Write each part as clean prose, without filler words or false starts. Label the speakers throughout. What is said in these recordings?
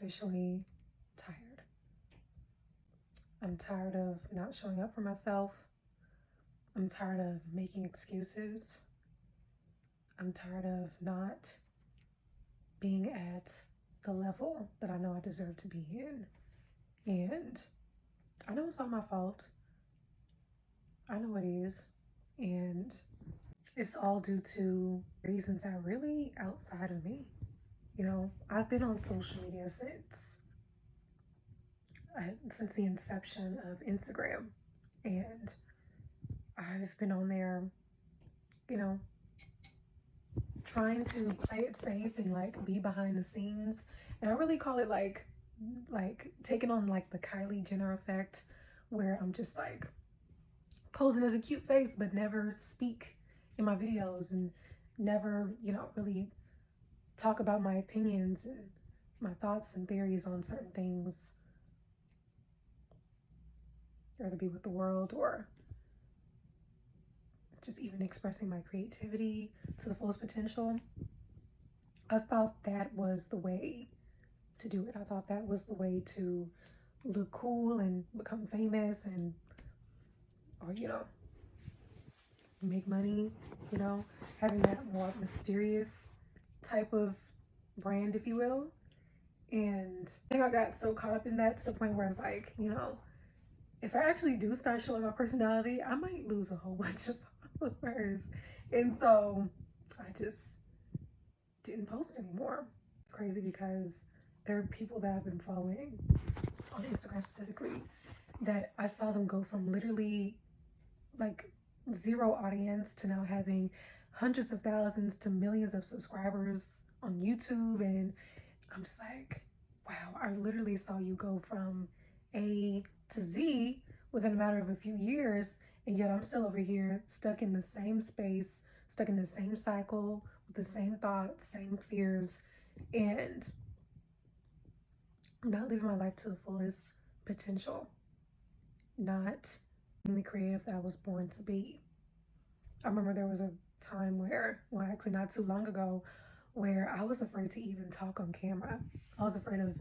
Speaker 1: officially tired. I'm tired of not showing up for myself. I'm tired of making excuses. I'm tired of not being at the level that I know I deserve to be in. And I know it's all my fault. I know it is. And it's all due to reasons that are really outside of me. I've been on social media since the inception of Instagram, and I've been on there, you know, trying to play it safe and like be behind the scenes. And I really call it like taking on like the Kylie Jenner effect, where I'm just like posing as a cute face but never speak in my videos and never, really talk about my opinions and my thoughts and theories on certain things, whether it be with the world or just even expressing my creativity to the fullest potential. I thought that was the way to do it. I thought that was the way to look cool and become famous or make money, having that more mysterious type of brand, if you will. And I think I got so caught up in that to the point where it's like, if I actually do start showing my personality, I might lose a whole bunch of followers. And so I just didn't post anymore. Crazy because there are people that I've been following on Instagram specifically that I saw them go from literally like zero audience to now having hundreds of thousands to millions of subscribers on YouTube. And I'm just like, wow, I literally saw you go from A to Z within a matter of a few years, and yet I'm still over here stuck in the same space, stuck in the same cycle with the same thoughts, same fears, and not living my life to the fullest potential, not being the creative that I was born to be. I remember there was a time where, well, actually not too long ago, where I was afraid to even talk on camera. I was afraid of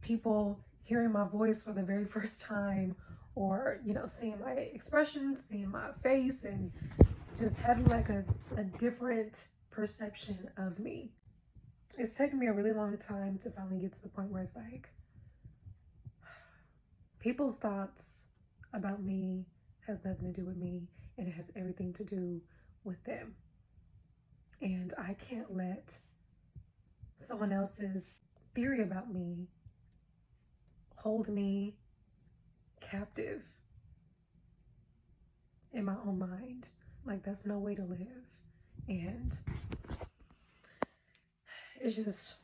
Speaker 1: people hearing my voice for the very first time, or, seeing my expressions, seeing my face, and just having like a different perception of me. It's taken me a really long time to finally get to the point where it's like, people's thoughts about me has nothing to do with me, and it has everything to do with them. And I can't let someone else's theory about me hold me captive in my own mind. Like, that's no way to live. And it's just,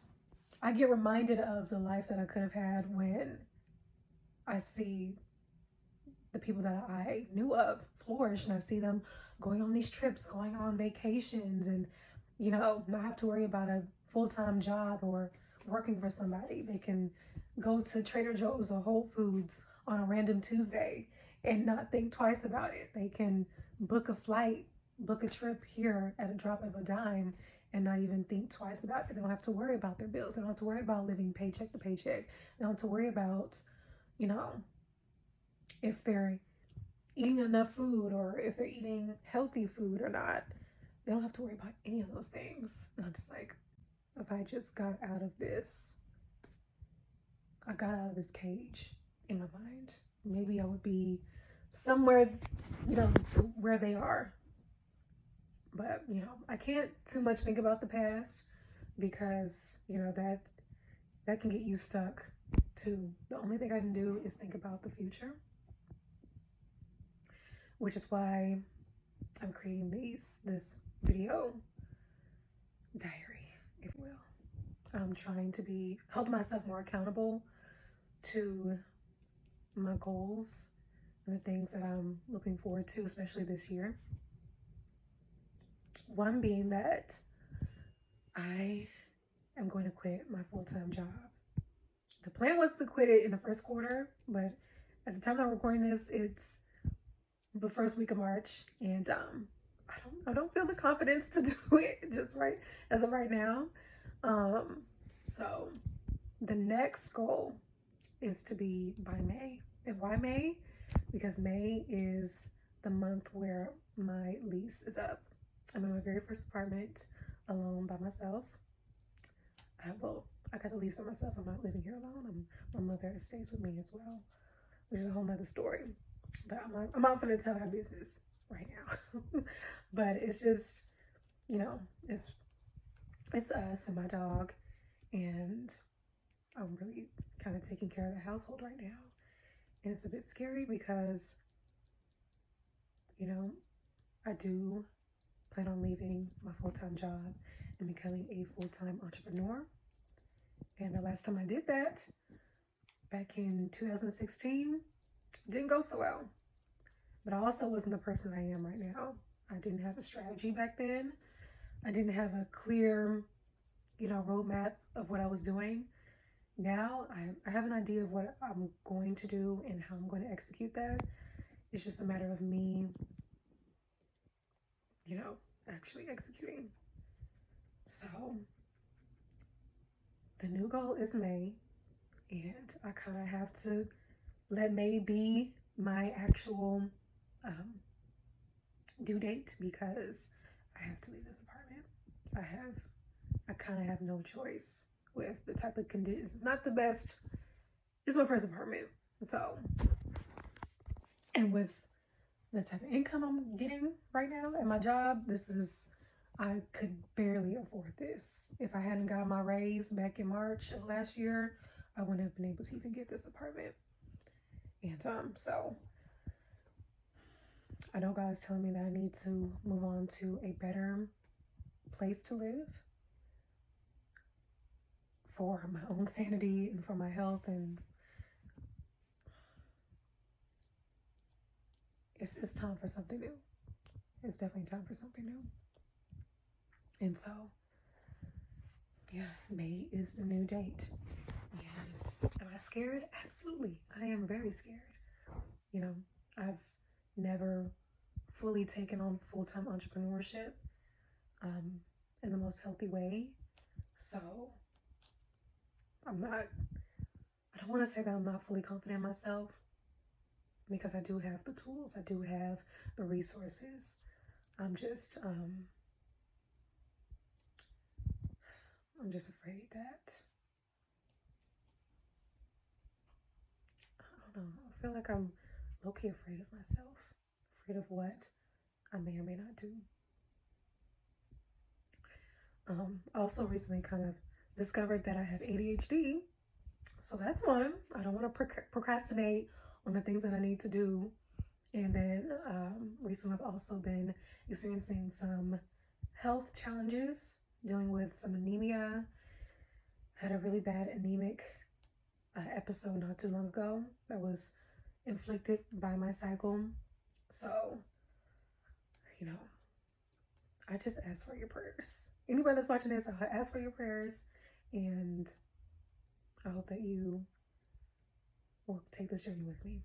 Speaker 1: I get reminded of the life that I could have had when I see the people that I knew of flourish, and I see them going on these trips, going on vacations, and not have to worry about a full-time job or working for somebody. They can go to Trader Joe's or Whole Foods on a random Tuesday and not think twice about it. They can book a flight, book a trip here at a drop of a dime and not even think twice about it. They don't have to worry about their bills. They don't have to worry about living paycheck to paycheck. They don't have to worry about, if they're eating enough food or if they're eating healthy food or not. They don't have to worry about any of those things. And I'm just like, if I just got out of this, I got out of this cage in my mind, maybe I would be somewhere, to where they are. But, I can't too much think about the past because, that can get you stuck too. The only thing I can do is think about the future, which is why I'm creating this video diary, if you will. I'm trying to hold myself more accountable to my goals and the things that I'm looking forward to, especially this year. One being that I am going to quit my full-time job. The plan was to quit it in the first quarter, but at the time I'm recording this, it's the first week of March, and I don't feel the confidence to do it just right as of right now. So the next goal is to be by May. And why May? Because May is the month where my lease is up. I'm in my very first apartment alone by myself. I got the lease by myself. I'm not living here alone. My mother stays with me as well, which is a whole nother story. But I'm not going to tell her business right now. But it's just, you know, it's us and my dog, and I'm really kind of taking care of the household right now. And it's a bit scary because, you know, I do plan on leaving my full-time job and becoming a full-time entrepreneur. And the last time I did that, back in 2016, didn't go so well. But I also wasn't the person I am right now. I didn't have a strategy back then. I didn't have a clear, roadmap of what I was doing. Now I have an idea of what I'm going to do and how I'm going to execute that. It's just a matter of me, actually executing. So the new goal is May, and I kind of have to let May be my actual due date because I have to leave this apartment. I kind of have no choice with the type of conditions. It's not the best. It's my first apartment, so, and with the type of income I'm getting right now at my job, I could barely afford this. If I hadn't got my raise back in March of last year, I wouldn't have been able to even get this apartment. And so I know God's telling me that I need to move on to a better place to live for my own sanity and for my health, and it's time for something new. It's definitely time for something new. And so, yeah, May is the new date. And am I scared? Absolutely. I am very scared. I've never fully taken on full-time entrepreneurship in the most healthy way. So I don't want to say that I'm not fully confident in myself, because I do have the tools, I do have the resources. I'm just afraid that, I don't know, I feel like I'm low-key afraid of myself, afraid of what I may or may not do. Also recently kind of discovered that I have ADHD, so that's one. I don't want to procrastinate on the things that I need to do. And then recently I've also been experiencing some health challenges, dealing with some anemia. Had a really bad anemic episode not too long ago that was inflicted by my cycle. So, I just ask for your prayers. Anybody that's watching this, I ask for your prayers, and I hope that you will take this journey with me.